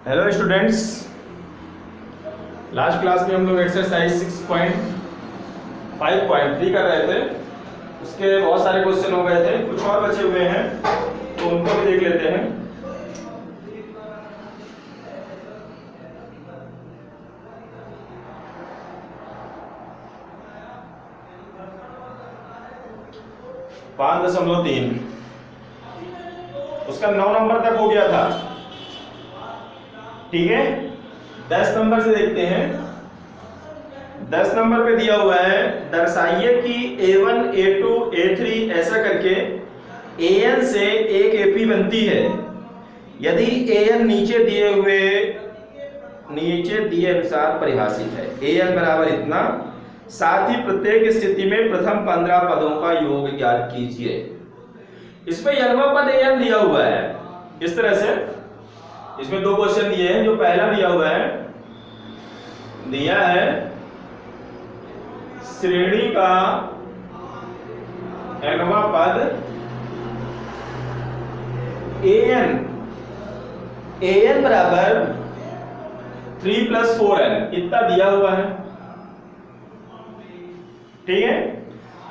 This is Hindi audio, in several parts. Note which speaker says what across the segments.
Speaker 1: हेलो स्टूडेंट्स, लास्ट क्लास में हम लोग एक्सरसाइज 6.5.3 कर रहे थे। उसके बहुत सारे क्वेश्चन हो गए थे, कुछ और बचे हुए हैं तो उनको भी देख लेते हैं। पाँच 5.3 उसका 9 नंबर तक हो गया था। ठीक है, 10 नंबर से देखते हैं। 10 नंबर पे दिया हुआ है, दर्शाइए कि A1 A2 A3 ऐसा करके AN से एक AP बनती है। यदि AN नीचे दिए अनुसार परिभाषित है। AN बराबर इतना, साथ ही प्रत्येक स्थिति में प्रथम 15 पदों का योग ज्ञात कीजिए। इसमें यलवा पद AN दिया हुआ है इस तरह से। इसमें दो क्वेश्चन दिए हैं। जो पहला दिया हुआ है श्रेणी का nवां पद AN बराबर 3 + 4n इतना दिया हुआ है। ठीक है,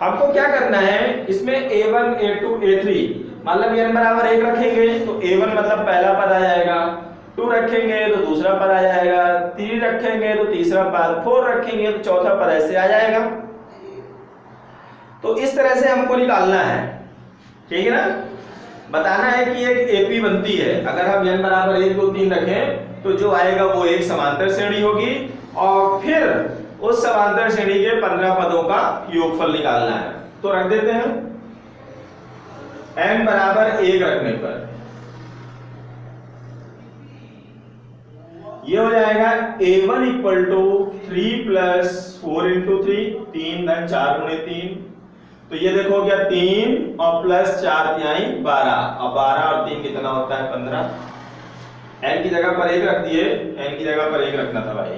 Speaker 1: हमको क्या करना है, इसमें A1 A2 A3 मतलब n बराबर 1 रखेंगे तो A1 मतलब पहला पद आ जाएगा, 2 रखेंगे तो दूसरा पद आ जाएगा, 3 रखेंगे तो तीसरा पद, 4 रखेंगे तो चौथा पद, ऐसे आ जाएगा। तो इस तरह से हमको निकालना है। ठीक है ना, बताना है कि एक AP बनती है। अगर हम n बराबर 1 2 3 रखें तो जो आएगा वो एक समांतर श्रेणी होगी और फिर उस समांतर श्रेणी के 15 पदों का योगफल निकालना है। तो रख देते हैं n बराबर 1 रखने पर ये हो जाएगा A1 = 3 + 4 × 3 3 × 4 × 3। तो ये देखो क्या, 3 और +4 = 12 और 12 और 3 कितना होता है 15। n की जगह पर 1 रख दिए, n की जगह पर 1 रखना था भाई।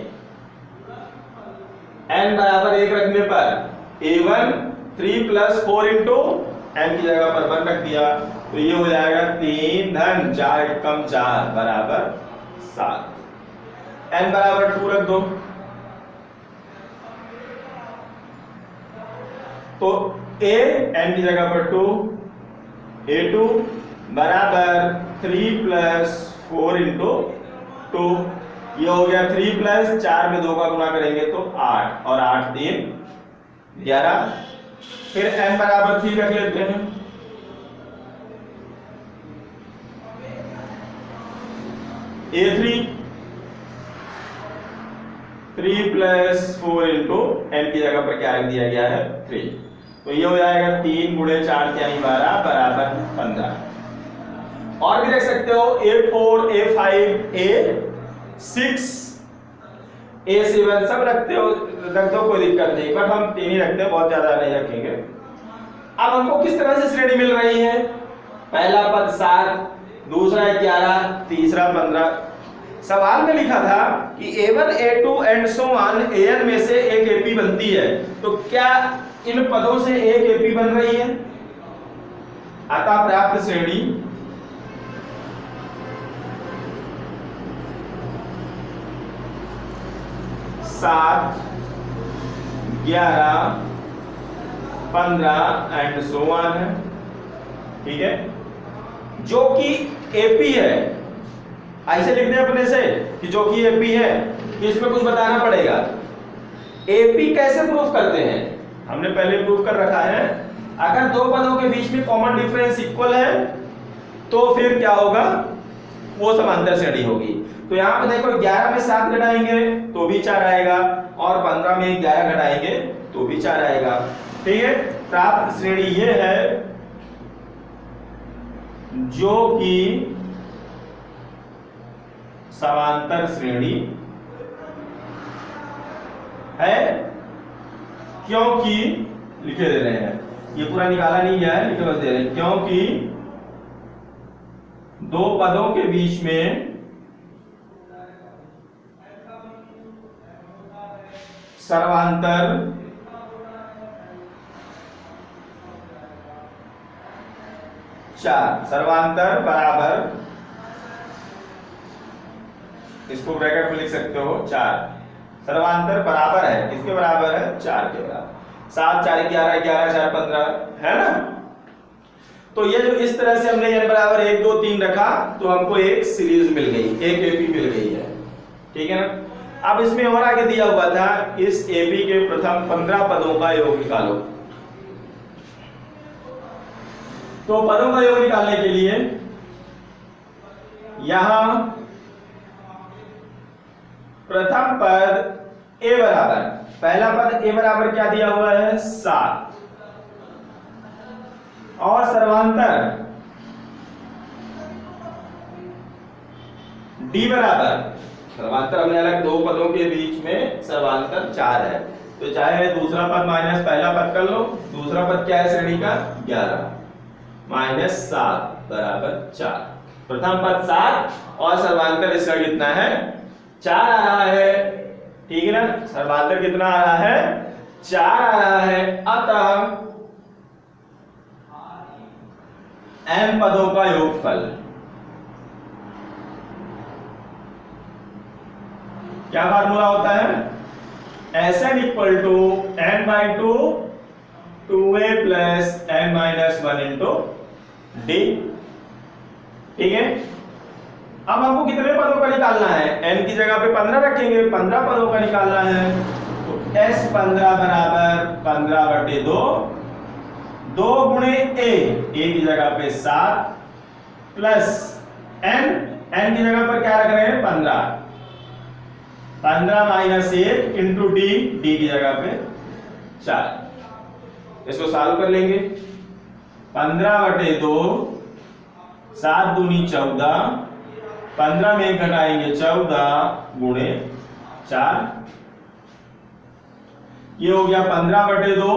Speaker 1: n बराबर 1 रखने पर A1 3 + 4 × n की जगह पर 1 रख दिया तो ये हो जाएगा 3 × 4 = 4 बराबर 7। n बराबर 2 रख दो तो n की जगह पर 2, A2 बराबर 3 + 4 × 2, ये हो गया 3 + 4 में 2 का गुणा करेंगे तो 8 और 8 3 11। फिर n बराबर 3 रख लेते हैं। A3 3 + 4 × n की जगह पर क्या रख दिया गया है 3। तो ये हो जाएगा 3 × 4 = 12 बराबर 15। और भी देख सकते हो A4 A5 A6 A7 सब रख दो, कोई दिक्कत नहीं, बट हम 3 ही रखते हैं, बहुत ज्यादा नहीं रखेंगे। अब हमको किस तरह से श्रेणी मिल रही है, पहला पद 7, दूसरा 11, तीसरा 15। सवाल में लिखा था कि A1 A2 and so on AN में से एक AP बनती है, तो क्या इन पदों से एक AP बन रही है? अतः प्राप्त श्रेणी सात 11 15 and so on है। ठीक है, जो कि AP है। ऐसे लिखते हैं अपने से कि जो कि AP है, कि इसमें कुछ बताना पड़ेगा। AP कैसे प्रूफ करते हैं, हमने पहले प्रूफ कर रखा है। अगर दो पदों के बीच में कॉमन डिफरेंस इक्वल है तो फिर क्या होगा, वो समांतर श्रेणी होगी। तो यहाँ पे देखो 11 में 7 घटाएंगे तो भी 4 आएगा और 15 में 11 घटाएंगे तो भी 4 आएगा। ठीक है, प्राप्त श्रेणी ये है जो कि समांतर श्रेणी है, क्योंकि लिखे दे रहे हैं, ये पूरा निकाला नहीं गया है, लिखे बस दे रहे हैं, क्योंकि दो पदों के बीच में सर्वांतर सर्वांतर बराबर इसको ब्रैकेट में लिख सकते हो 4। सर्वांतर बराबर है, किसके बराबर है? 4 के बराबर। 7 4 11, 11 4 15, है ना। तो ये जो इस तरह से हमने n बराबर 1 2 3 रखा तो हमको एक सीरीज मिल गई, एक एपी मिल गई है, ठीक है ना। अब इसमें और आगे दिया हुआ था इस एपी के प्रथम 15 पदों का योग निकालो। तो पदों का योग निकालने के लिए यहां प्रथम पद a बराबर, पहला पद a बराबर क्या दिया हुआ है? 7, और सर्वांतर d बराबर, सर्वांतर हमने अलग दो पदों के बीच में सर्वांतर 4 है, तो चाहे दूसरा पद माइनस पहला पद कर लो। दूसरा पद क्या है श्रेणी का? 11 माइनस 7 बराबर 4। प्रथम पद 7 और सर्वांतर इसका कितना है? 4 आ रहा है, ठीक है ना। सर्वांतर कितना आ रहा है? 4 आ रहा है। अतः n पदों का योगफल क्या फार्मूला होता है? Sn equal to n/2 2a plus n-1 into d, ठीक है। अब हमको कितने पदों का निकालना है? n की जगह पे 15 रखेंगे, 15 पदों का निकालना है। तो S15 बराबर 15/2, 2 गुणे a की जगह पे 7 प्लस n की जगह पर क्या रख रहे हैं? 15, 15 माइनस 1 इंटू d की जगह पे 4। इसको सॉल्व कर लेंगे। 15/2, 7 दूनी 14, 15 में 1 घटाएंगे 14 गुणे 4, ये हो गया 15/2,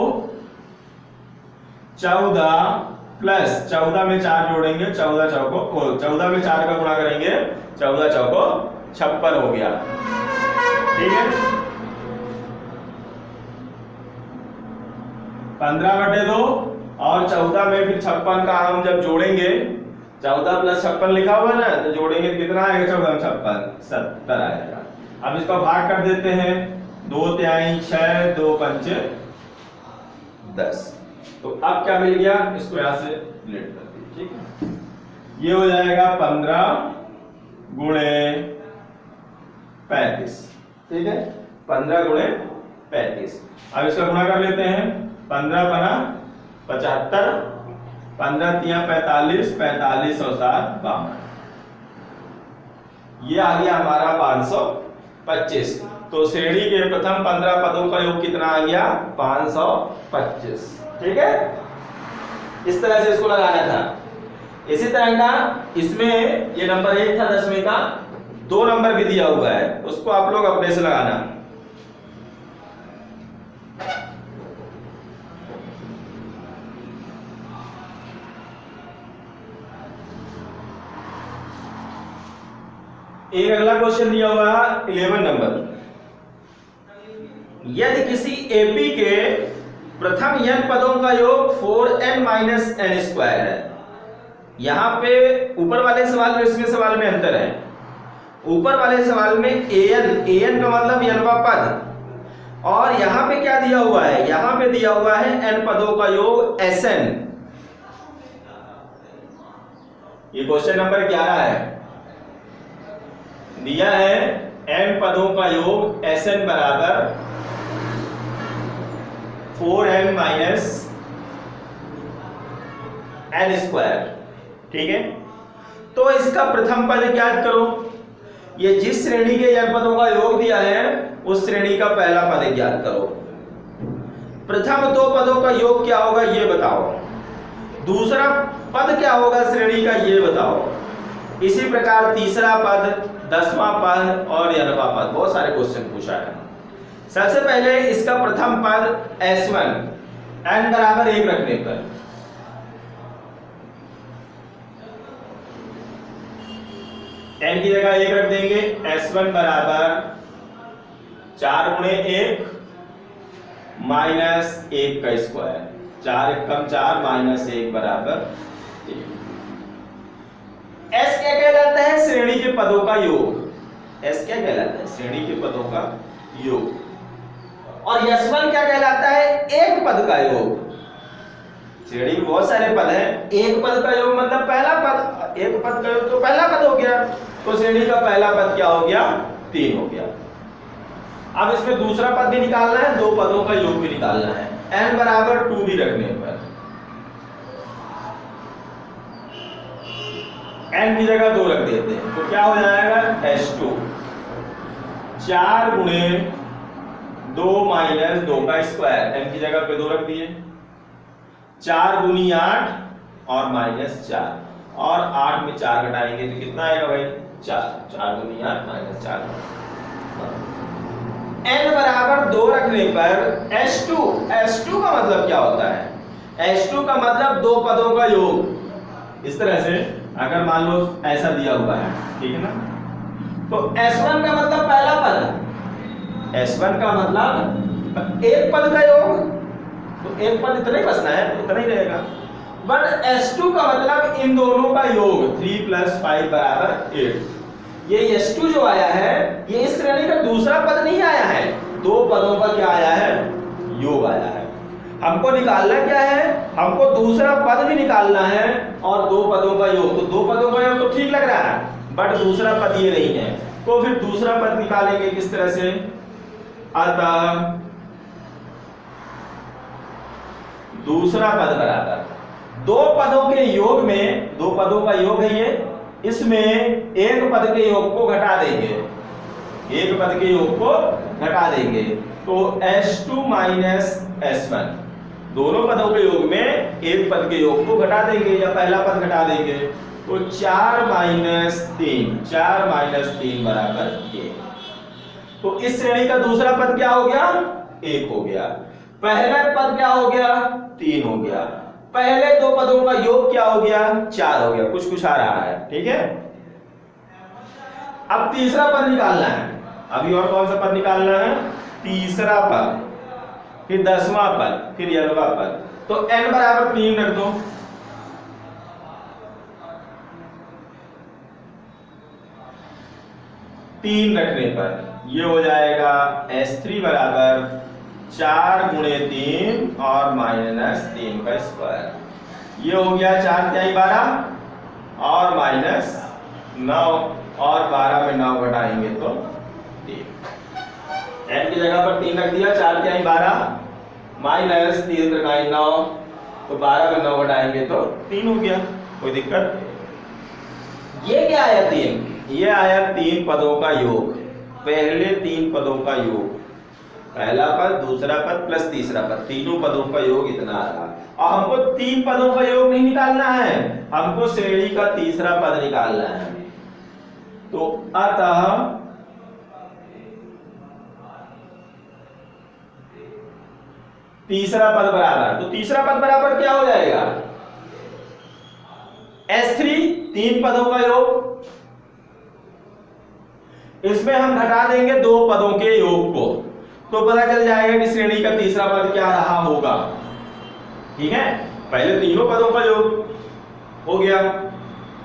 Speaker 1: 14 प्लस 14 में 4 जोड़ेंगे, 14 चौको 14 में 4 का गुणा करेंगे, 14 चौको 56 हो गया, ठीक है। 15/2 और 14 में फिर 56 का हम जब जोड़ेंगे, 14 प्लस 56 लिखा हुआ है ना, तो जोड़ेंगे कितना आएगा? 14 में 56 70 आएगा। अब इसका भाग कर देते हैं, 2 तिहाई 6, 2 पंचे 10। तो अब क्या मिल गया? इसको यहां से लेट कर दीजिए, ठीक है। ये हो जाएगा 15 गुणे 35, ठीक है। 15 गुणे 35। अब इसका गुणा कर लेते हैं। 15 बना 75, 15 तिया 45, 45 और 7 52। ये आ गया हमारा 525। तो श्रेणी के प्रथम 15 पदों का योग कितना आ गया? 525, ठीक है। इस तरह से इसको लगाना था। इसी तरह का इसमें ये नंबर 1 था 10वें का, 2 नंबर भी दिया हुआ है, उसको आप लोग अपने से लगाना। एक अगला क्वेश्चन दिया हुआ है 11 नंबर। यदि किसी एपी के प्रथम n पदों का योग 4n माइनस n स्क्वायर है। यहां पे ऊपर वाले सवाल में इसमें सवाल में अंतर है। ऊपर वाले सवाल में an का मतलब nवा पद, और यहां पे क्या दिया हुआ है? यहां पे दिया हुआ है n पदों का योग Sn। ये क्वेश्चन नंबर 11 है। दिया है n पदों का योग Sn बराबर 4n माइनस n स्क्वायर, ठीक है। तो इसका प्रथम पद ज्ञात करो। ये जिस श्रेणी के n पदों का योग दिया है उस श्रेणी का पहला पद ज्ञात करो। प्रथम 2 पदों का योग क्या होगा ये बताओ। दूसरा पद क्या होगा श्रेणी का ये बताओ। इसी प्रकार तीसरा पद, 10वां पद और 11वां पद, बहुत सारे क्वेश्चन पूछा है। सबसे पहले इसका प्रथम पद S1 n बराबर 1 रखने पर n की जगह 1 रख देंगे। S1 बराबर 4 गुणे 1 माइनस 1 का स्क्वायर, 4 1 कम 4 माइनस 1 बराबर 1। S क्या कहलाता है? श्रेणी के पदों का योग। एस क्या कहलाता है? श्रेणी के पदों का योग। और S1 क्या कहलाता है? एक पद का योग। श्रेणी में बहुत सारे पद हैं, एक पद का योग मतलब पहला पद, एक पद का योग तो पहला पद हो गया, तो श्रेणी का पहला पद क्या हो गया? 3 हो गया। अब इसमें दूसरा पद भी निकालना है, दो पदों का योग भी निकालना है। n बराबर 2 भी रखने पर n की जगह 2 रख देते हैं तो क्या हो जाएगा? S2 4 गुणे 2 माइनस 2 का स्क्वायर, n की जगह पे 2 रख दिए, 4 गुनी 8 और माइनस 4, और 8 में 4 घटाएंगे तो कितना आएगा भाई? 4, 4 गुनी 8 माइनस 4। n बराबर 2 रखने पर S2 का मतलब क्या होता है? S2 का मतलब दो पदों का योग। इस तरह से अगर मान लो ऐसा दिया हुआ है, ठीक है ना, तो S1 का मतलब पहला पद, S1 का मतलब एक पद का योग, तो एक पद इतना ही बचना है, इतना ही रहेगा। बट S2 का मतलब इन दोनों का योग, 3 + 5 = 8। ये S2 जो आया है, ये इस श्रेणी का दूसरा पद नहीं आया है, दो पदों का क्या आया है? योग आया है। हमको निकालना क्या है? हमको दूसरा पद भी निकालना है और दो पदों का योग। तो दो पदों का योग तो ठीक लग रहा है, बट दूसरा पद ये नहीं है, तो फिर दूसरा पद निकालेंगे किस तरह से? अतः दूसरा पद बराबर दो पदों के योग में, दो पदों का योग है ये, इसमें एक पद के योग को घटा देंगे, एक पद के योग को घटा देंगे, तो S2 माइनस S1, दोनों पदों के योग में एक पद के योग को घटा देंगे या पहला पद घटा देंगे, तो 4 माइनस 3, 4 माइनस 3 बराबर 1। तो इस श्रेणी का दूसरा पद क्या हो गया? 1 हो गया। पहला पद क्या हो गया? 3 हो गया। पहले दो पदों का योग क्या हो गया? 4 हो गया। कुछ आ रहा है, ठीक है। अब तीसरा पद निकालना है। अभी और कौन सा पद निकालना है? तीसरा पद, फिर 10वां पद, फिर 11वां पद। तो n बराबर 3 रख दो। तीन रखने पर ये हो जाएगा S3 बराबर 4 गुणे 3 और माइनस 3 का स्क्वायर। ये हो गया 4 × 12 और माइनस 9, और 12 में 9 घटाएंगे तो 3। n की जगह पर 3 रख दिया, 4 × 12 माइनस 3 × 9, तो 12 में 9 घटाएंगे तो 3 हो गया। कोई दिक्कत? ये क्या आया? 3। ये आया 3 पदों का योग, पहले 3 पदों का योग, पहला पद, दूसरा पद प्लस तीसरा पद, तीनों पदों का योग इतना आ रहा। और हमको 3 पदों का योग नहीं निकालना है, हमको श्रेणी का तीसरा पद निकालना है। तो अतः तीसरा पद बराबर, तो तीसरा पद बराबर क्या हो जाएगा? S3, 3 पदों का योग, इसमें हम घटा देंगे दो पदों के योग को, तो पता चल जाएगा कि श्रेणी का तीसरा पद क्या रहा होगा। ठीक है, पहले तीनों पदों का योग हो गया,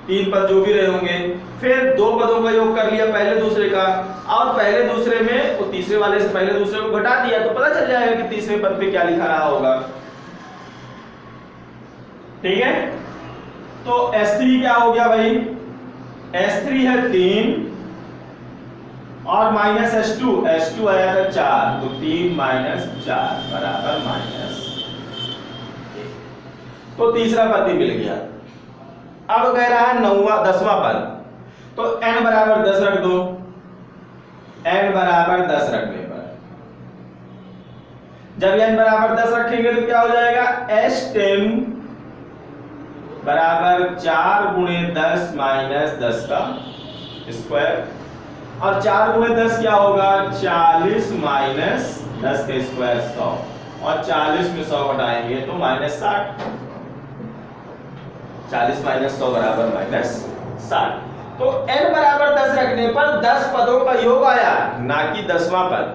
Speaker 1: 3 पद जो भी रहे होंगे, फिर दो पदों का योग कर लिया पहले दूसरे का, और पहले दूसरे में वो तीसरे वाले से पहले दूसरे को घटा दिया, तो पता चल जाएगा कि तीसरे पद पे क्या लिखा रहा होगा। ठीक है, तो S3 क्या हो गया भाई? S3 है 3 और माइनस S2 आया था 4, तो 3 - 4 बराबर -1। तो तीसरा पद भी मिल गया। अब कह रहा है 10वां पद, तो n बराबर 10 रख दो। n बराबर 10 रखने पर जब n बराबर 10 रखेंगे तो क्या हो जाएगा? S10 बराबर 4 गुणे 10 माइनस 10 का स्क्वायर, और 4 गुणे 10 क्या होगा? 40 माइनस 10 का स्क्वायर 100, और 40 में 100 घटाएंगे तो -60। 40 माइनस 100 बराबर -60। तो n बराबर 10 रखने पर 10 पदों का योग आया, ना कि 10वां पद।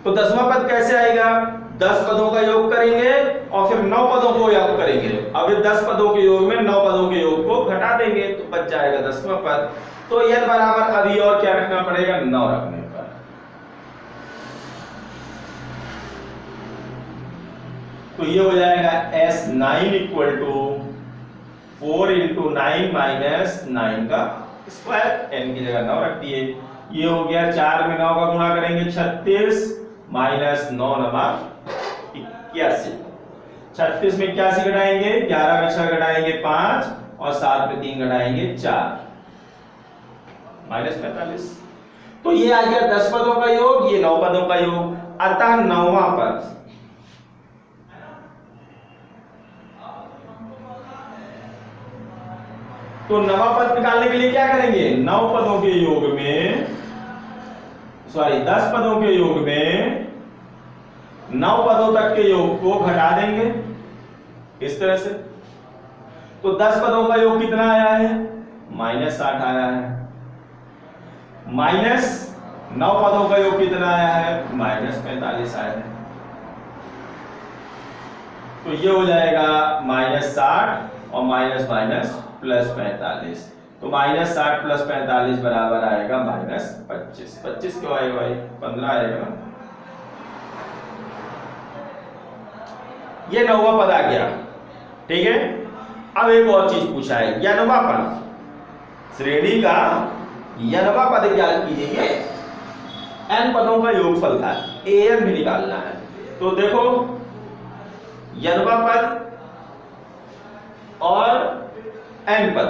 Speaker 1: तो 10वां पद कैसे आएगा? 10 पदों का योग करेंगे और फिर 9 पदों को योग करेंगे। अब ये 10 पदों के योग में 9 पदों के योग को घटा देंगे तो बच जाएगा 10वां पद। तो n बराबर अभी और क्या रखना पड़ेगा, 9 रखने पर। तो ये हो जाएगा S9 equal to 4 into 9 minus 9 का स्क्वायर, n की जगह 9 रख दिए। ये हो गया 4 में 9 का गुणा करेंगे 36 माइनस 9 नमा 81। 36 में 81 घटाएंगे, 11 में 6 घटाएंगे 5 और 7 में 3 घटाएंगे 4 माइनस 45। तो ये आ गया 10 पदों का योग, ये 9 पदों का योग। अतः 9वां पद तो 9वां पद निकालने के लिए क्या करेंगे, 9 पदों के योग में, सॉरी 10 पदों के योग में 9 पदों तक के योग को घटा देंगे इस तरह से। तो 10 पदों का योग कितना आया है, -60 आया है। माइनस 9 पदों का योग कितना आया है, -45 आया है। तो ये हो जाएगा -60 और माइनस माइनस प्लस 45। तो -60 प्लस 45 बराबर आएगा -25। 25 क्यों आएगा भाई, 15 आएगा ना। ये 9वां पद आ गया, ठीक है। अब एक और चीज पूछा है, 9वां पद श्रेणी का 9वां पद ज्ञात कीजिए। n पदों का योगफल था, an भी निकालना है। तो देखो 9वां पद और n पद,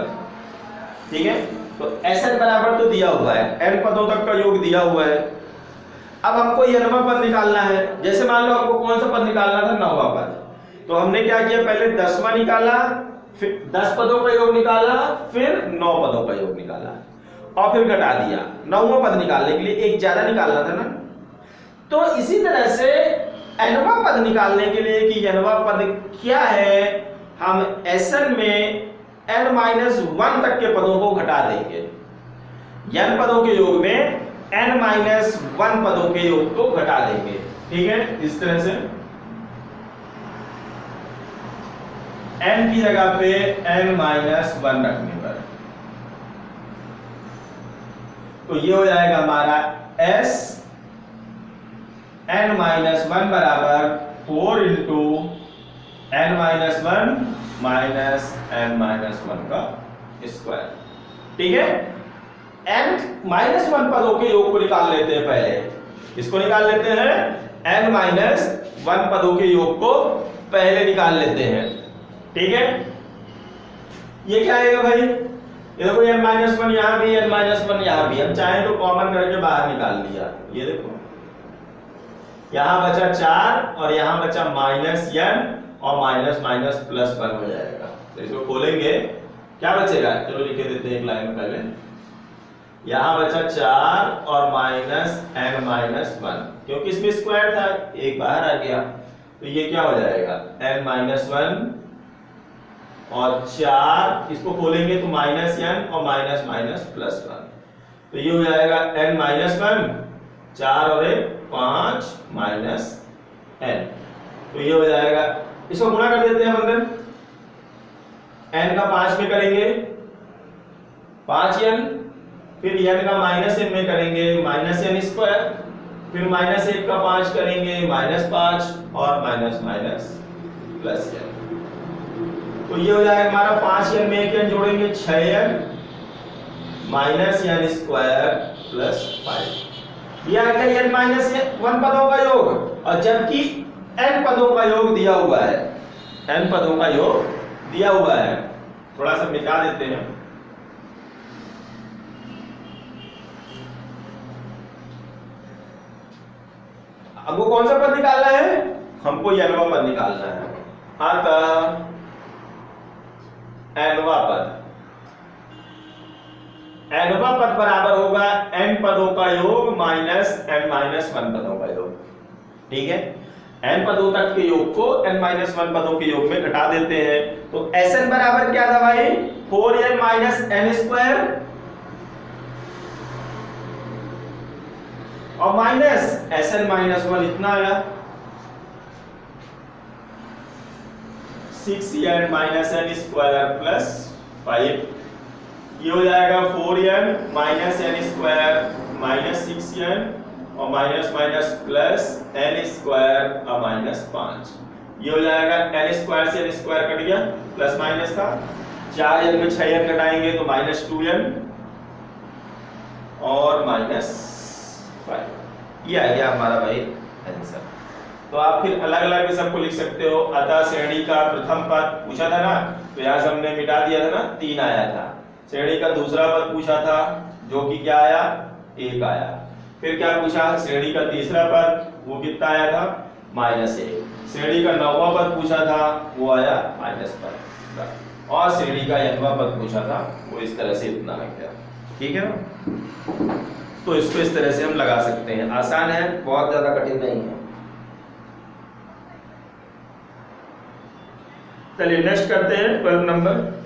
Speaker 1: ठीक है। तो Sn बराबर तो दिया हुआ है, n पदों तक का योग दिया हुआ है। अब हमको 9वां पद निकालना है। जैसे मान लो आपको कौन सा पद निकालना था, 9वां पद। तो हमने क्या किया, पहले 10वां निकाला, फिर 10 पदों का योग निकाला, फिर 9 पदों का योग निकाला और फिर घटा दिया। 9वां पद निकालने के लिए एक ज्यादा निकालना था ना। तो इसी तरह से nवां पद निकालने के लिए कि nवां पद क्या है, हम Sn में n-1 तक के पदों को घटा देंगे। n पदों के योग में n-1 पदों के योग को घटा देंगे, ठीक है। इस तरह से n की जगह पे n-1 रखने पर तो ये हो जाएगा हमारा S n-1 बराबर 4 इंटू n-1 माइनस n-1 का स्क्वायर, ठीक है। n-1 पदों के योग को निकाल लेते हैं पहले। इसको निकाल लेते हैं, n-1 पदों के योग को पहले निकाल लेते हैं, ठीक है। ये क्या आएगा भाई, ये देखो n-1 यहां भी, n-1 यहां भी। हम चाहें तो कॉमन करके बाहर निकाल लिया। ये देखो यहां बचा 4 और यहां बचा -n और माइनस प्लस 1 हो जाएगा। तो इसको खोलेंगे, क्या बचेगा, चलो लिखे देते हैं एक लाइन में पहले। यहां बचा 4 और -n-1, क्योंकि इसमें स्क्वायर था, एक बाहर आ गया। तो ये क्या हो जाएगा, n-1 और 4, इसको खोलेंगे तो -n और माइनस प्लस 1। तो ये हो जाएगा n-1, 4 और 1 5 -n। तो ये हो जाएगा, इसको गुणा कर देते हैं हम अंदर। n का 5 में करेंगे 5n, फिर n का -n में करेंगे -n स्क्वायर, फिर -1 का 5 करेंगे -5 और माइनस प्लस n। तो ये हो जाएगा हमारा 5n में 1n जोड़ेंगे 6n -n स्क्वायर प्लस 5। ये आ गया n-1 पदों का योग। और जबकि n पदों का योग दिया हुआ है, n पदों का योग दिया हुआ है। थोड़ा सा मिटा देते हैं। अब वो कौन सा पद निकालना है, हमको n-वां पद निकालना है। अतः n-वां पद बराबर होगा n पदों का योग माइनस n-1 पदों का योग, ठीक है। n पदों तक के योग को n-1 पदों के योग में घटा देते हैं। तो Sn बराबर क्या था भाई, 4n माइनस n स्क्वायर और माइनस Sn-1 इतना आया 6n minus n square plus 5। ये हो जाएगा 4n minus N square minus 6n और minus minus plus N square और माइनस 5। ये हो जाएगा एन स्क्वायर से एन स्क्वायर कट गया, प्लस माइनस था, 4n में 6n घटाएंगे तो माइनस 2n और माइनस 5। ये आ गया हमारा भाई आंसर। तो आप फिर अलग अलग भी सबको लिख सकते हो। अतः श्रेणी का प्रथम पद पूछा था ना, तो यहाँ से हमने मिटा दिया था ना, 3 आया था। श्रेणी का दूसरा पद पूछा था जो कि क्या आया, 1 आया। फिर क्या पूछा, श्रेणी का तीसरा पद, वो कितना आया था, -1। श्रेणी का 9वां पद पूछा था, वो आया -1। और श्रेणी का 9वां पद पूछा था, वो इस तरह से इतना आ गया। ठीक है ना, तो इसको इस तरह से हम लगा सकते हैं। आसान है, बहुत ज्यादा कठिन नहीं है। चलिए नेक्स्ट करते हैं 12 नंबर।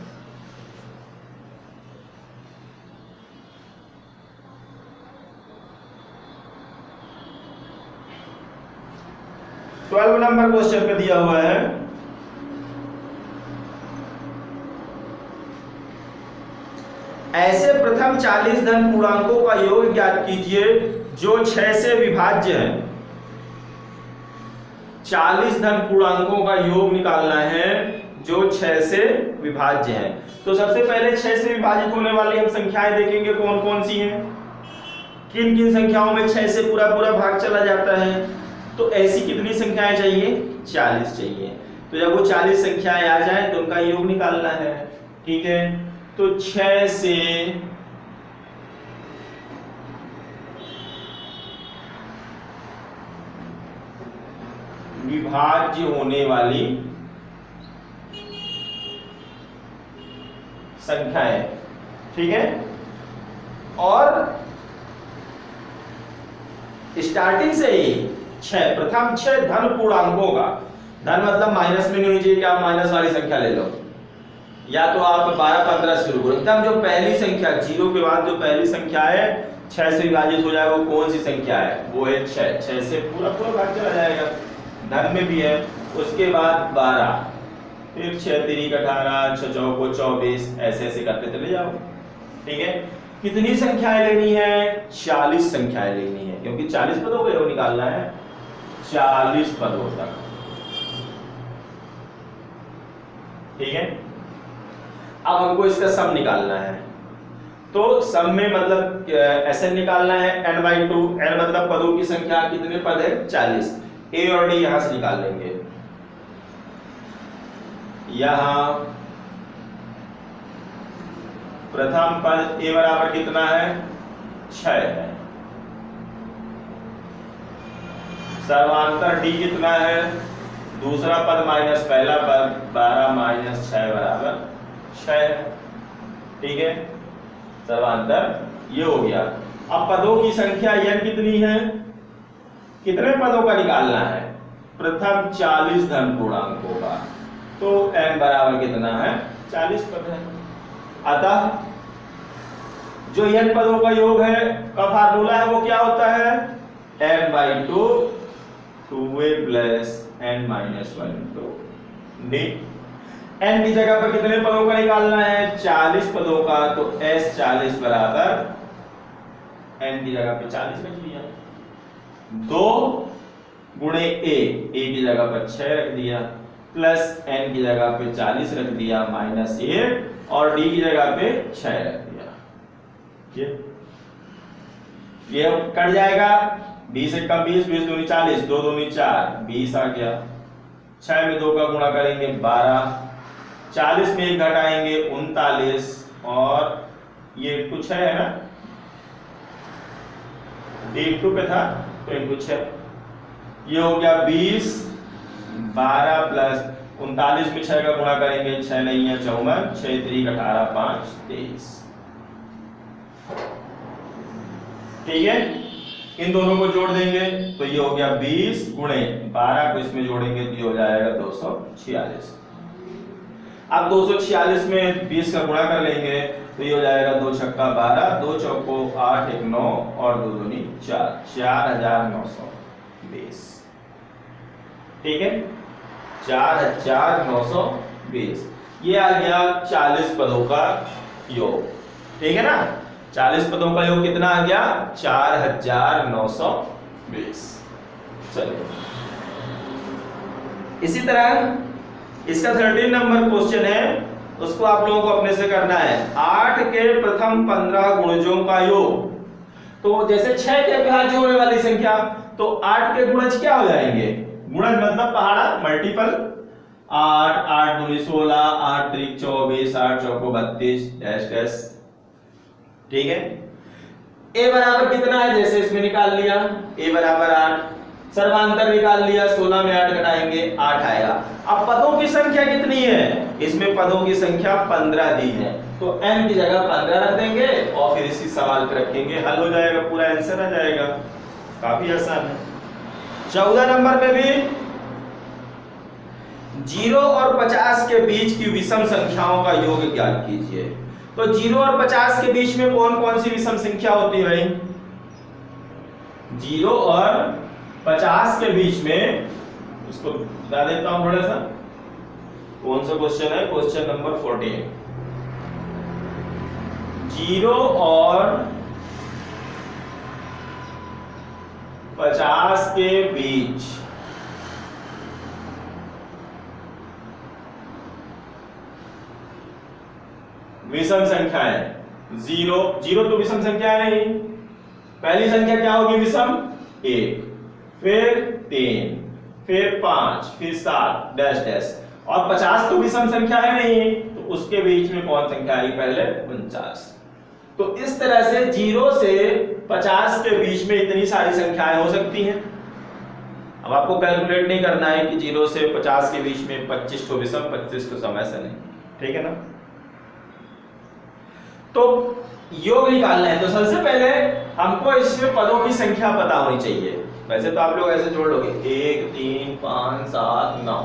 Speaker 1: नंबर क्वेश्चन पे दिया हुआ है, ऐसे प्रथम 40 धन पूर्णांकों का योग ज्ञात कीजिए जो 6 से विभाज्य है। 40 धन पूर्णांकों का योग निकालना है जो 6 से विभाज्य है। तो सबसे पहले 6 से विभाजित होने वाली हम संख्याएं देखेंगे कौन कौन सी हैं, किन किन संख्याओं में 6 से पूरा पूरा भाग चला जाता है। तो ऐसी कितनी संख्याएं चाहिए, 40 चाहिए। तो जब वो 40 संख्याएं आ जाए तो उनका योग निकालना है। ठीक है, तो 6 से विभाज्य होने वाली संख्याएं, ठीक है। और स्टार्टिंग से ही 6 प्रथम 6 धन पूर्णांकों का, धन मतलब माइनस में नहीं होनी चाहिए कि आप माइनस वाली संख्या ले लो, या तो आप 12 15 शुरू करो। एकदम जो पहली संख्या 0 के बाद जो पहली संख्या है 6 से विभाजित हो जाएगा, वो कौन सी संख्या है, वो है 6। 6 से पूरा पूरा भाग चला जाएगा, धन में भी है। उसके बाद 12, फिर 6 3 18, 6 4 24, ऐसे ऐसे करते चले जाओ। ठीक है, कितनी संख्याएं लेनी है, 40 संख्याएं लेनी है, क्योंकि 40 पदों का योग निकालना है, 40 पदों तक। ठीक है, अब हमको इसका सम निकालना है। तो सम में मतलब ऐसे निकालना है n/2। n मतलब पदों की संख्या, कितने पद है, 40। a और d यहां से निकाल लेंगे। यहां प्रथम पद a बराबर कितना है, 6 है। सर्वांतर d कितना है, दूसरा पद माइनस पहला पद, 12 माइनस 6 बराबर 6 है। ठीक है, सर्वांतर ये हो गया। अब पदों की संख्या n कितनी है, कितने पदों का निकालना है, प्रथम 40 धन पूर्णांकों का। तो n बराबर कितना है, 40 पद है। अतः जो n पदों का योग है का फार्मूला है वो क्या होता है, n/2 2a प्लस n - 1 तो d। n की जगह पर कितने पदों का निकालना है, 40 पदों का। तो s 40 बराबर n की जगह पे 40 रख दिया, 2 गुणे a की जगह पर 6 रख दिया, प्लस n की जगह पे 40 रख दिया, माइनस 8 और d की जगह पे 6 रख दिया। ये कट जाएगा, 20 से कम 20, 20 दूनी 40, 2 दूनी 4, 20 आ गया। 6 में 2 का गुणा करेंगे 12, 40 में 1 घटाएंगे 39, और ये कुछ है ना, d2 पे था तो इनको 6, ये हो गया 20, 12 प्लस 39 में 6 का गुणा करेंगे, 6 नहीं है 54, 6 3 18 5 23। ठीक है, इन दोनों को जोड़ देंगे तो ये हो गया 20 गुणे 12 को इसमें जोड़ेंगे तो ये हो जाएगा 246। अब 246 में 20 का गुणा कर लेंगे तो ये हो जाएगा 2 छक्का 12, 2 चौको 8, 1 9 और 2 दूनी 4, 4920। ठीक है, 4920। ये आ गया 40 पदों का योग। ठीक है ना। 40 पदों का योग कितना आ गया? 4920। चलिए इसी तरह इसका 13 नंबर क्वेश्चन है, उसको आप लोगों को अपने से करना है। 8 के प्रथम 15 गुणजों का योग। तो जैसे 6 के अविभाज्य होने वाली संख्या, तो 8 के गुणज क्या हो जाएंगे? गुणज मतलब पहाड़ा, मल्टीपल। 8 8 दूनी 16, 8 त्रिक 24, 8 चौको 32 डैश डैश। ठीक है। a बराबर कितना है? जैसे इसमें निकाल लिया, a बराबर 8, सर्वांतर निकाल लिया, 16 में 8 घटाएंगे 8 आएगा। अब पदों की संख्या कितनी है? इसमें पदों की संख्या 15 दी है, तो n की जगह 15 रख देंगे और फिर इसी सवाल पे रखेंगे, हल हो जाएगा, पूरा आंसर आ जाएगा। काफी आसान है। 14 नंबर पे भी 0 और 50 के बीच की विषम संख्याओं का योग ज्ञात कीजिए। तो 0 और 50 के बीच में कौन कौन सी विषम संख्या होती है भाई? 0 और 50 के बीच में, इसको बता देता हूं थोड़ा सा। कौन सा क्वेश्चन है? Question number 14। 0 और 50 के बीच विषम संख्या है। 0 तो विषम संख्या है नहीं। पहली संख्या क्या होगी विषम? 1, फिर 3, फिर 5, फिर 7 डैश डैश। और 50 तो विषम संख्या है नहीं, तो उसके बीच में कौन संख्या आएगी? पहले 49। तो इस तरह से 0 से 50 के बीच में इतनी सारी संख्याएं हो सकती हैं। अब आपको कैलकुलेट नहीं करना है कि 0 से 50 के बीच में 25 तो विषम, 25 तो सम, ऐसा नहीं। ठीक है ना। तो योग निकालना है, तो सबसे पहले हमको इसमें पदों की संख्या पता होनी चाहिए। वैसे तो आप लोग ऐसे जोड़ लोगे 1 3 5 7 9,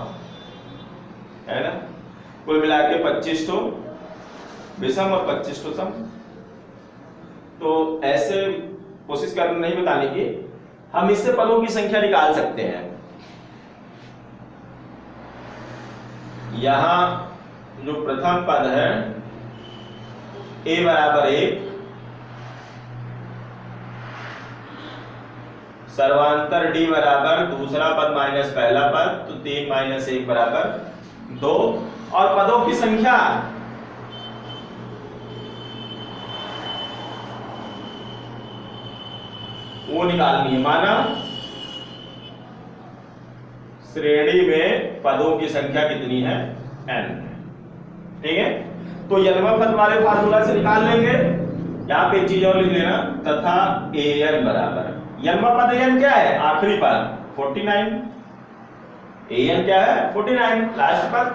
Speaker 1: है ना। कुल मिला के 25 तो विषम और 25 तो सम। तो ऐसे कोशिश करना नहीं बताने की, हम इससे पदों की संख्या निकाल सकते हैं। यहां जो प्रथम पद है a बराबर 1, सर्वांतर d बराबर दूसरा पद माइनस पहला पद, तो 3 माइनस 1 बराबर 2। और पदों की संख्या वो निकालनी है। माना श्रेणी में पदों की संख्या कितनी है? n। ठीक है। तो यलमापद वाले फार्मूला से निकाल लेंगे। यहाँ पे एक चीज और लिख लेना, तथा an बराबर, यलमापद an क्या है? आखिरी पद 49, an क्या है? 49 लास्ट पद।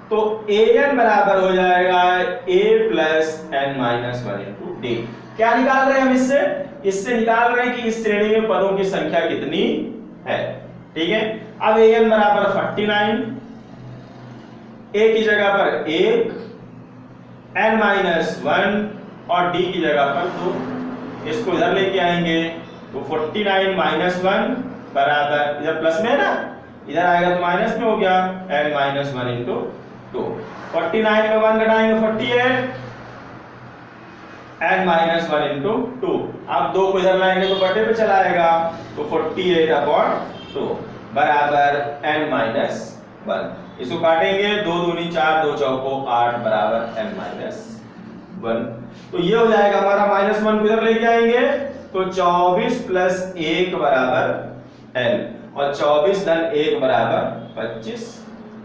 Speaker 1: तो an बराबर हो जाएगा a plus n minus 1 into d। क्या निकाल रहे हैं हम इससे? इससे निकाल रहे हैं कि इस श्रेणी में पदों की संख्या कितनी है। ठीक है। अब an बराबर 49, a की जगह पर 1, n माइनस 1 और d की जगह पर 2। इसको इधर लेके आएंगे तो 49 माइनस 1 बराबर, इधर प्लस में है ना, इधर आएगा तो माइनस में हो गया, n माइनस 1 इंटू 2। 49 में 1 घटाएंगे 48, n माइनस 1 इंटू 2। अब 2 को इधर लाएंगे तो बटे पे चला आएगा, तो 48/2 बराबर n माइनस 1। इसको काटेंगे, 2 दूनी 4, 2 चौको 8 बराबर n माइनस 1। तो ये हो जाएगा हमारा -1 को इधर लेके आएंगे तो 24 प्लस 1 बराबर n, और 24 धन 1 बराबर 25।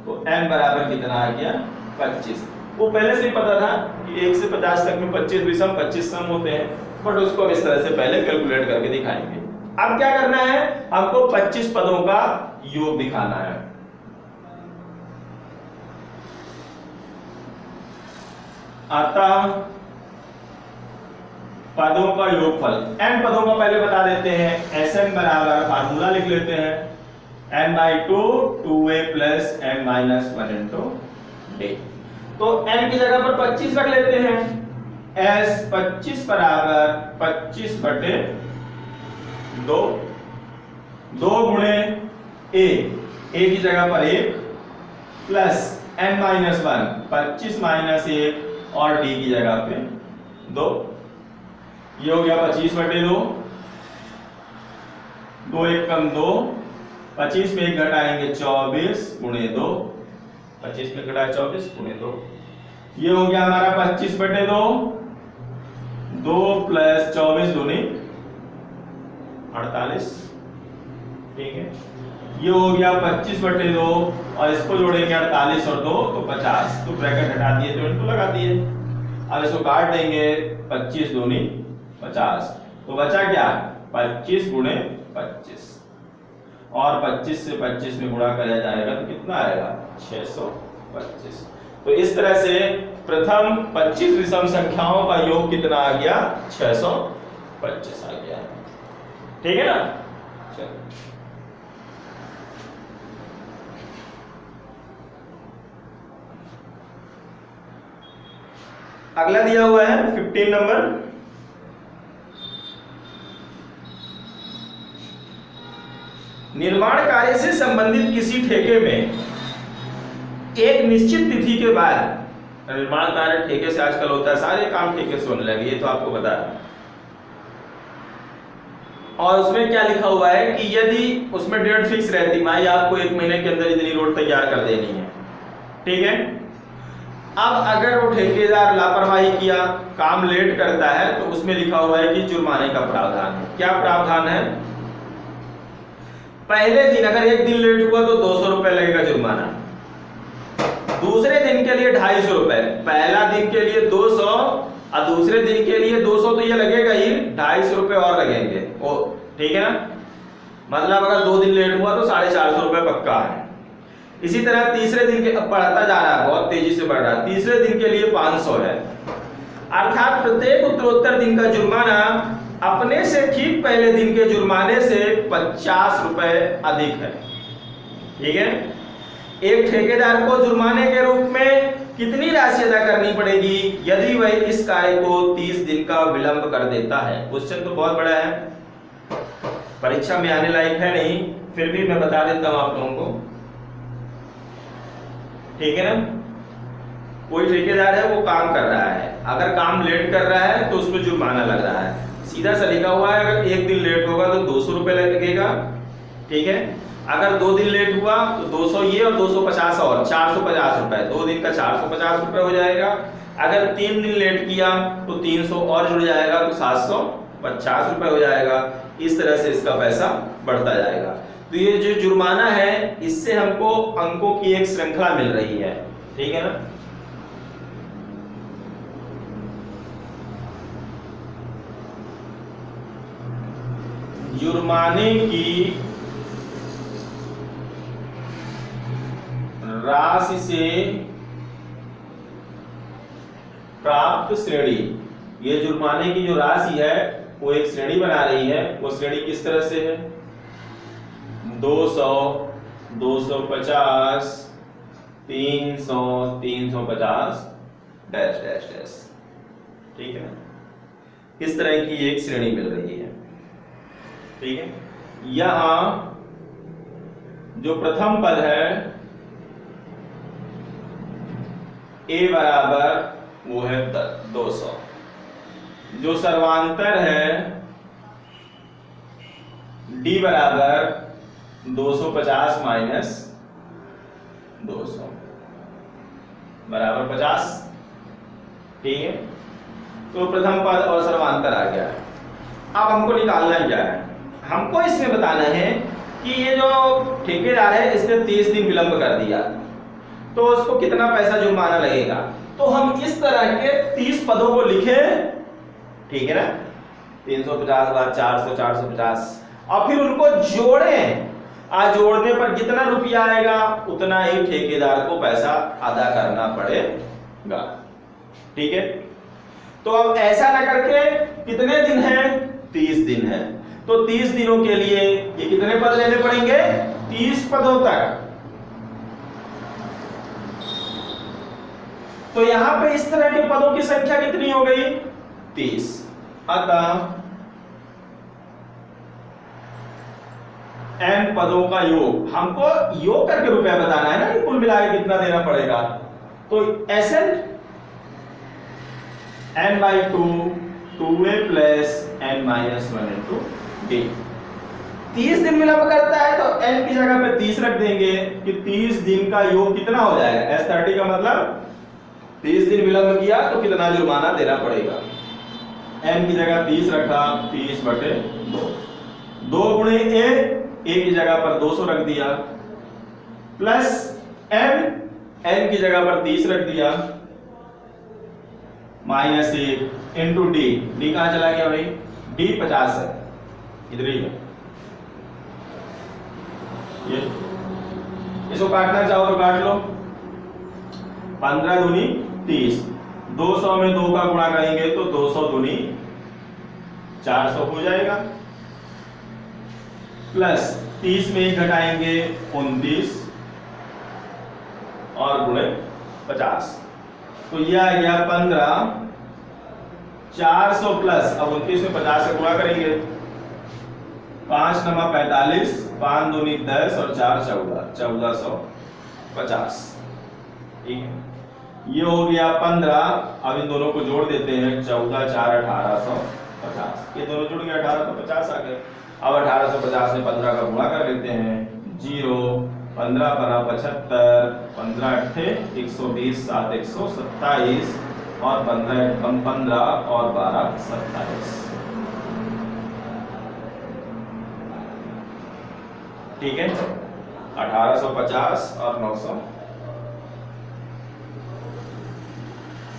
Speaker 1: तो n बराबर कितना आ गया? 25। वो पहले से ही पता था कि 1 से 50 तक में 25 विषम 25 सम होते हैं, बट उसको हम इस तरह से पहले कैलकुलेट करके दिखाएंगे। अब क्या करना है? हमको 25 पदों का योग दिखाना है। अतः पदों का योगफल, n पदों का पहले बता देते हैं। Sn बराबर फार्मूला लिख लेते हैं, n/2 2a plus n minus 1 into d। तो n की जगह पर 25 रख लेते हैं। S 25 बराबर 25 बटे 2, 2 गुणे a की जगह पर 1 प्लस n माइनस 1 25 माइनस 1 और d की जगह पे 2, ये हो गया 25/2, 2 1 कम 2, 25 में 1 घटाएंगे 24 गुणे 2, 25 में घटाए 24 गुणे 2, ये हो गया हमारा 25/2, 2 प्लस 24 दूनी 48, ठीक है। ये हो गया 25/2 और इसको जोड़ेंगे 48 और 2 तो 50, तो ब्रैकेट हटा दिए तो इनको लगा दिए। अब इसको काट देंगे 25 दूनी 50, तो बचा क्या 25 गुणे 25, और 25 से 25 में गुणा किया जाएगा तो कितना आएगा 625। तो इस तरह से प्रथम 25 विषम संख्याओं का योग कितना आ गया 625 आ गया, ठीक है ना। चलो अगला दिया हुआ है 15 नंबर, निर्माण कार्य से संबंधित किसी ठेके में एक निश्चित तिथि के बाद, निर्माण कार्य ठेके से आजकल होता है, सारे काम ठेके से होने लगे, ये तो आपको पता है। और उसमें क्या लिखा हुआ है कि यदि उसमें डेट फिक्स रहती, भाई आपको 1 महीने के अंदर इतनी रोड तैयार कर देनी है, ठीक है। अब अगर वो ठेकेदार लापरवाही किया, काम लेट करता है, तो उसमें लिखा हुआ है कि जुर्माने का प्रावधान है। क्या प्रावधान है? पहले दिन अगर 1 दिन लेट हुआ तो 200 रुपए लगेगा जुर्माना, दूसरे दिन के लिए 250 रुपए, पहला दिन के लिए 200 और दूसरे दिन के लिए 200, तो ये लगेगा ही 250 रुपए और लगेंगे, वो ठीक है ना। मतलब अगर 2 दिन लेट हुआ तो 450 रुपए पक्का है। इसी तरह तीसरे दिन के बढ़ता जा रहा है, बहुत तेजी से बढ़ रहा है, तीसरे दिन के लिए 500 है, अर्थात प्रत्येक उत्तरोत्तर दिन का जुर्माना अपने से ठीक पहले दिन के जुर्माने से 50 रुपए अधिक है, ठीक है। एक ठेकेदार को जुर्माने के रूप में कितनी राशि अदा करनी पड़ेगी यदि वह इस कार्य को 30 दिन का विलंब कर देता है? क्वेश्चन तो बहुत बड़ा है, परीक्षा में आने लायक है नहीं, फिर भी मैं बता देता हूं आप लोगों को, ठीक है ना। कोई ठेकेदार है, वो काम कर रहा है, अगर काम लेट कर रहा है तो उसमें जुर्माना लग रहा है, सीधा सा लिखा हुआ है अगर 1 दिन लेट होगा तो 200 रुपए लगेगा, ठीक है। अगर 2 दिन लेट हुआ तो 200 ये और 250 और 450 रुपए, 2 दिन का 450 रुपए हो जाएगा। अगर 3 दिन लेट किया तो 300 और जुड़ जाएगा तो 750 रुपए हो जाएगा। इस तरह से इसका पैसा बढ़ता जाएगा। तो ये जो जुर्माना है, इससे हमको अंकों की एक श्रृंखला मिल रही है, ठीक है ना। जुर्माने की राशि से प्राप्त श्रेणी, ये जुर्माने की जो राशि है वो एक श्रेणी बना रही है। वो श्रेणी किस तरह से है? 200, 250, 300, 350 डैश डैश डैश, ठीक है ना। इस तरह की एक श्रेणी मिल रही है, ठीक है। यहां जो प्रथम पद है A बराबर वो है 200, जो सर्वांतर है D बराबर 250 माइनस 200 बराबर 50, ठीक है। तो प्रथम पद और सर्वांतर आ गया है। अब हमको निकालना क्या है? हमको इसमें बताना है कि ये जो ठेकेदार है इसने 30 दिन विलंब कर दिया तो उसको कितना पैसा जुर्माना लगेगा। तो हम इस तरह के 30 पदों को लिखें, ठीक है ना, 350 बाद 400, 450, और फिर उनको जोड़ें। आज जोड़ने पर कितना रुपया आएगा उतना ही ठेकेदार को पैसा अदा करना पड़ेगा, ठीक है। तो अब ऐसा ना करके कितने दिन हैं? 30 दिन है, तो 30 दिनों के लिए ये कितने पद लेने पड़ेंगे? 30 पदों तक। तो यहां पे इस तरह के पदों की संख्या कितनी हो गई? 30। अतः n पदों का योग, हमको योग करके रुपया बताना है ना कि कुल मिलाकर कितना देना पड़ेगा। तो n/2 2a plus n-1 into d। 30 दिन विलंब करता है तो n की जगह पे 30 रख देंगे कि 30 दिन का योग कितना हो जाएगा। S30 का मतलब 30 दिन विलंब किया तो कितना जुर्माना देना पड़ेगा। n की जगह 30 रखा, 30/2 2 गुणे a की जगह पर 200 रख दिया, प्लस n की जगह पर 30 रख दिया, -1 इंटू d कहां चला गया भाई, d 50 है, इधर ही है। ये इसको काटना चाहो तो काट लो, 15 दूनी 30, 200 में 2 का गुणा करेंगे तो 200 दूनी 400 हो जाएगा, प्लस 30 में 1 घटाएंगे 29 और गुणे 50, तो यह आ गया 15, 400 प्लस, अब 29 में 50 से गुणा करेंगे, 5 × 45, 5 दूनी 10 और 4 14, 1450। ठीक है, ये हो गया 15। अब इन दोनों को जोड़ देते हैं, 14 4 1850, ये दोनों जुड़ गए 1850 आ गए। अब 1850 में 15 का गुणा कर लेते हैं, 0 15 75, 15 8 120, 7 127 और 15 कम 15 और 12 27। ठीक है, 1850 और 900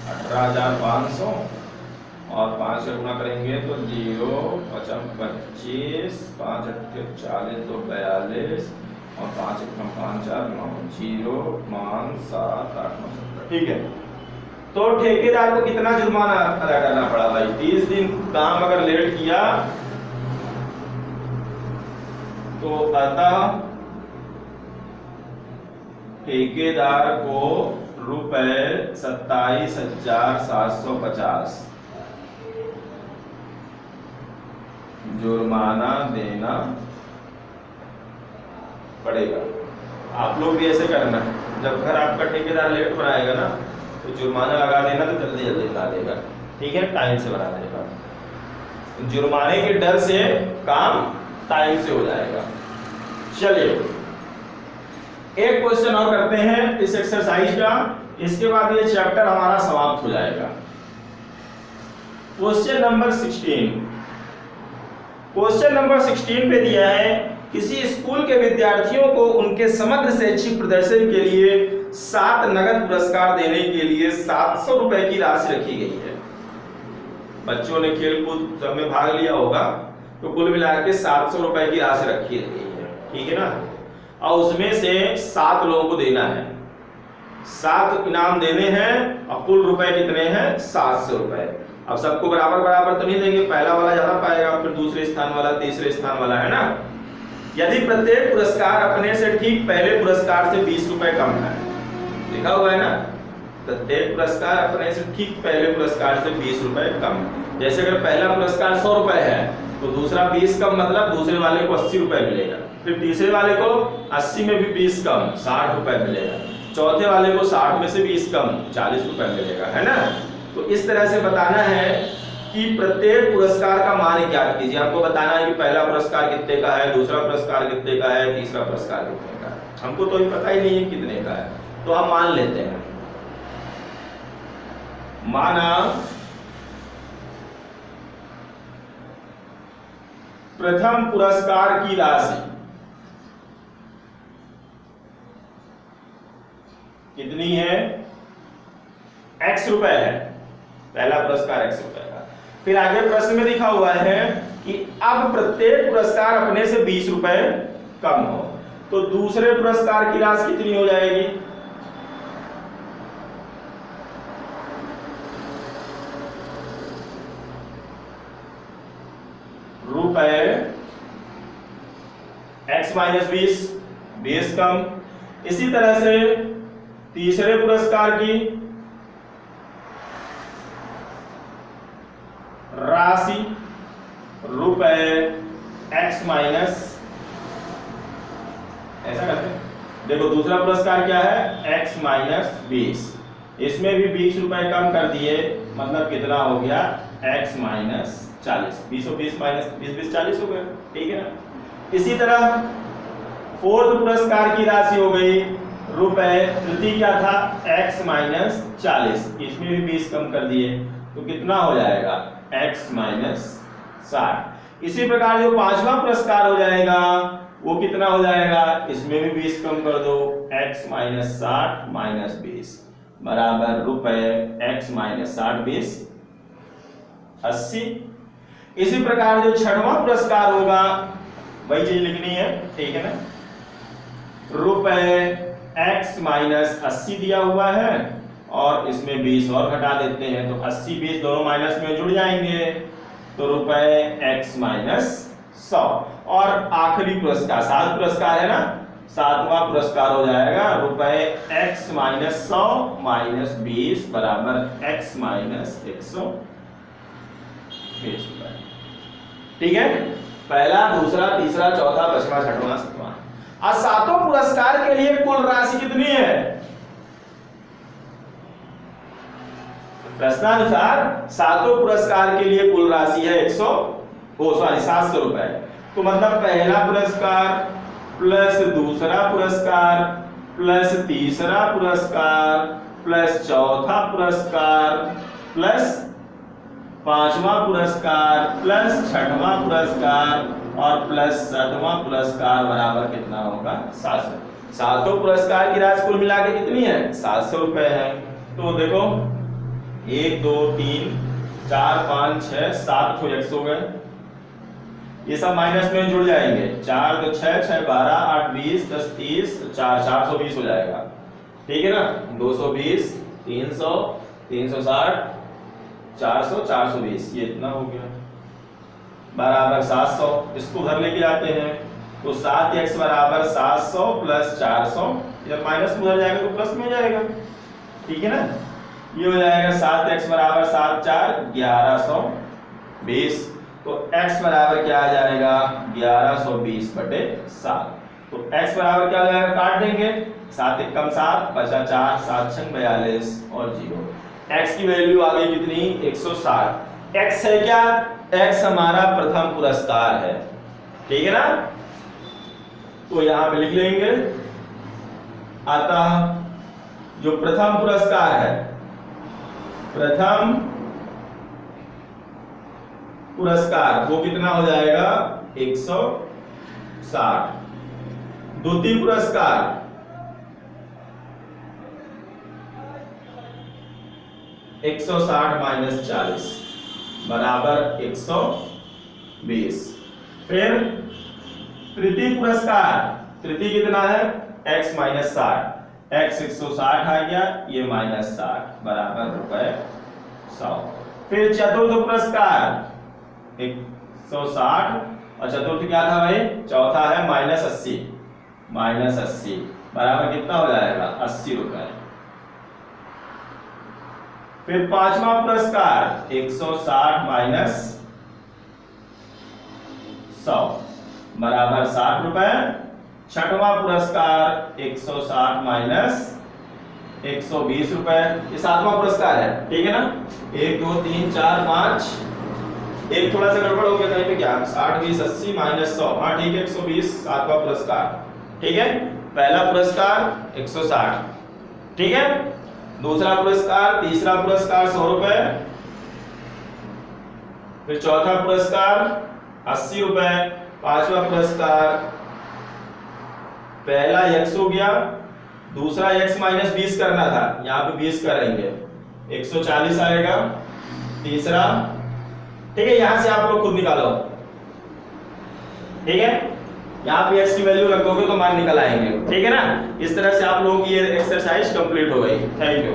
Speaker 1: 18,500 और 5 से गुणा करेंगे तो 0 5 25, 5 8 40, 2 42 और 5 1 5 4 9 0 मान 7 8 9 17। ठीक है, तो ठेकेदार को कितना जुर्माना अदा करना पड़ा भाई, 30 दिन काम अगर लेट किया तो अतः ठेकेदार को रुपए 27,750 जुर्माना देना पड़ेगा। आप लोग भी ऐसे करना, जब घर आपका ठेकेदार लेट बनाएगा ना तो जुर्माना लगा देना, तो जल्दी जल्दी बना देगा। ठीक है, टाइम से बना देगा, जुर्माने के डर से काम टाइम से हो जाएगा। चलिए एक क्वेश्चन और करते हैं इस एक्सरसाइज का, इसके बाद ये चैप्टर हमारा समाप्त हो जाएगा। क्वेश्चन नंबर 16, क्वेश्चन नंबर 16 पे दिया है, किसी स्कूल के विद्यार्थियों को उनके समग्र शैक्षिक प्रदर्शन के लिए 7 नगद पुरस्कार देने के लिए 700 रुपए की राशि रखी गई है। बच्चों ने खेल कूद सब में भाग लिया होगा, तो कुल मिलाकर के 700 रुपए की राशि रखी गई है। ठीक है ना, और उसमें से 7 लोगों को देना है, 7 इनाम देने हैं और कुल रुपए कितने हैं 700 रुपए। अब सबको बराबर बराबर तो नहीं देंगे, पहला वाला ज्यादा पाएगा, फिर दूसरे स्थान वाला, तीसरे स्थान वाला, है ना। यदि प्रत्येक पुरस्कार अपने से ठीक पहले पुरस्कार से 20 रुपए कम है, लिखा हुआ है ना, प्रत्येक पुरस्कार अपने से ठीक पहले पुरस्कार से 20 रुपए कम। जैसे अगर पहला पुरस्कार 100 रुपए है तो दूसरा 20 कम, मतलब दूसरे वाले को 80 रुपए मिलेगा, फिर तीसरे वाले को 80 में भी 20 कम 60 रुपए मिलेगा, चौथे वाले को 60 में से 20 कम 40 रुपए मिलेगा, है ना। तो इस तरह से बताना है कि प्रत्येक पुरस्कार का मान ज्ञात कीजिए। आपको बताना है कि पहला पुरस्कार कितने का है, दूसरा पुरस्कार कितने का है, तीसरा पुरस्कार कितने का है। हमको तो अभी पता ही नहीं है कितने का है, तो हम मान लेते हैं। माना प्रथम पुरस्कार की राशि कितनी है, x रुपए है, पहला पुरस्कार x रुपए का। फिर आगे प्रश्न में लिखा हुआ है कि अब प्रत्येक पुरस्कार अपने से 20 रुपए कम हो, तो दूसरे पुरस्कार की राशि कितनी हो जाएगी, रुपए x माइनस 20 कम। इसी तरह से तीसरे पुरस्कार की राशि रुपए x माइनस, ऐसा करते हैं, देखो दूसरा पुरस्कार क्या है x माइनस 20, इसमें भी 20 रुपए कम कर दिए, मतलब कितना हो गया x माइनस 40, 20 और 20 माइनस 20 40 हो गया, ठीक है ना। इसी तरह फोर्थ पुरस्कार की राशि हो गई रुपए, तृतीय क्या था x माइनस 40, इसमें भी 20 कम कर दिए तो कितना हो जाएगा x माइनस 60। इसी प्रकार जो पांचवा पुरस्कार हो जाएगा वो कितना हो जाएगा, इसमें भी 20 कम कर दो, x माइनस 60 माइनस 20 बराबर रुपए x माइनस 60 20 80। इसी प्रकार जो छठवां पुरस्कार होगा वही चीज लिखनी है, ठीक है ना। रुपए x माइनस 80 दिया हुआ है और इसमें 20 और घटा देते हैं तो 80 20 दोनों माइनस में जुड़ जाएंगे तो रुपए x माइनस 100। और आखिरी पुरस्कार 7 पुरस्कार है ना, 7वां पुरस्कार हो जाएगा रुपए x माइनस 100 माइनस 20 बराबर x माइनस 120 रुपए, ठीक है। पहला, दूसरा, तीसरा, चौथा, पांचवा, छठवां, सातवां। आज सातों पुरस्कार के लिए कुल राशि कितनी है, प्रश्नानुसार सातों पुरस्कार के लिए कुल राशि है 700 रुपए। तो मतलब पहला पुरस्कार प्लस दूसरा पुरस्कार प्लस तीसरा पुरस्कार प्लस चौथा पुरस्कार प्लस पांचवा पुरस्कार प्लस छठवां पुरस्कार और प्लस सातवां पुरस्कार बराबर कितना होगा 700। सातों पुरस्कार की राशि कुल मिला के कितनी है 700 रुपए है। तो देखो 1 2 3 4 5 6 7 तो 100 हो गए, ये सब माइनस में जुड़ जाएंगे, 4 2 6 6 12 8 20 10 30 4 420 हो जाएगा, ठीक है ना। 220 300 360 400 420 ये इतना हो गया बराबर 700। इसको घर लेके आते हैं तो 7x बराबर 700 प्लस 400, जब माइनस में उधर जाएगा तो प्लस में हो जाएगा, ठीक है ना। ये हो जाएगा 7x बराबर 7 4 1120। तो x बराबर क्या आ जाएगा 1120 बटे 7। तो x बराबर क्या हो जाएगा, काट देंगे, 7 1 कम 7 बचा 4 7 6 42 और 0। x की वैल्यू आ गई कितनी 160। x है क्या, x हमारा प्रथम पुरस्कार है, ठीक है ना। तो यहां पे लिख लेंगे, अतः जो प्रथम पुरस्कार है, प्रथम पुरस्कार वो कितना हो जाएगा 160। द्वितीय पुरस्कार माइनस 40 बराबर 120। फिर तृतीय पुरस्कार, तृतीय कितना है x माइनस 60, x 160 आ गया, ये माइनस 60 बराबर रुपए 100। फिर चतुर्थ पुरस्कार 160 और चतुर्थ क्या था भाई, चौथा है माइनस 80 बराबर कितना हो जाएगा 80 रुपए। फिर पांचवा पुरस्कार 160 माइनस 100 बराबर 60 रुपए। छठवां पुरस्कार 160 माइनस 120 रुपए, ये सातवां पुरस्कार है, ठीक है ना। 1 2 3 4 5, एक थोड़ा सा गड़बड़ हो गया कहीं पे, क्या 60 20 80 माइनस 100, हाँ ठीक है 120 सातवां पुरस्कार, ठीक है। पहला पुरस्कार 160, ठीक है। दूसरा पुरस्कार, तीसरा पुरस्कार 100 रुपए। फिर चौथा पुरस्कार 80 रुपए। पांचवा पुरस्कार, पहला x हो गया, दूसरा x माइनस 20 करना था, यहाँ पे 20 करेंगे 140 आएगा। तीसरा, ठीक है, यहां से आप लोग खुद निकालो, ठीक है। यहाँ पे x की वैल्यू रख दोगे तो मान निकल आएंगे, ठीक है ना। इस तरह से आप लोगों की ये एक्सरसाइज कंप्लीट हो गई। Thank you.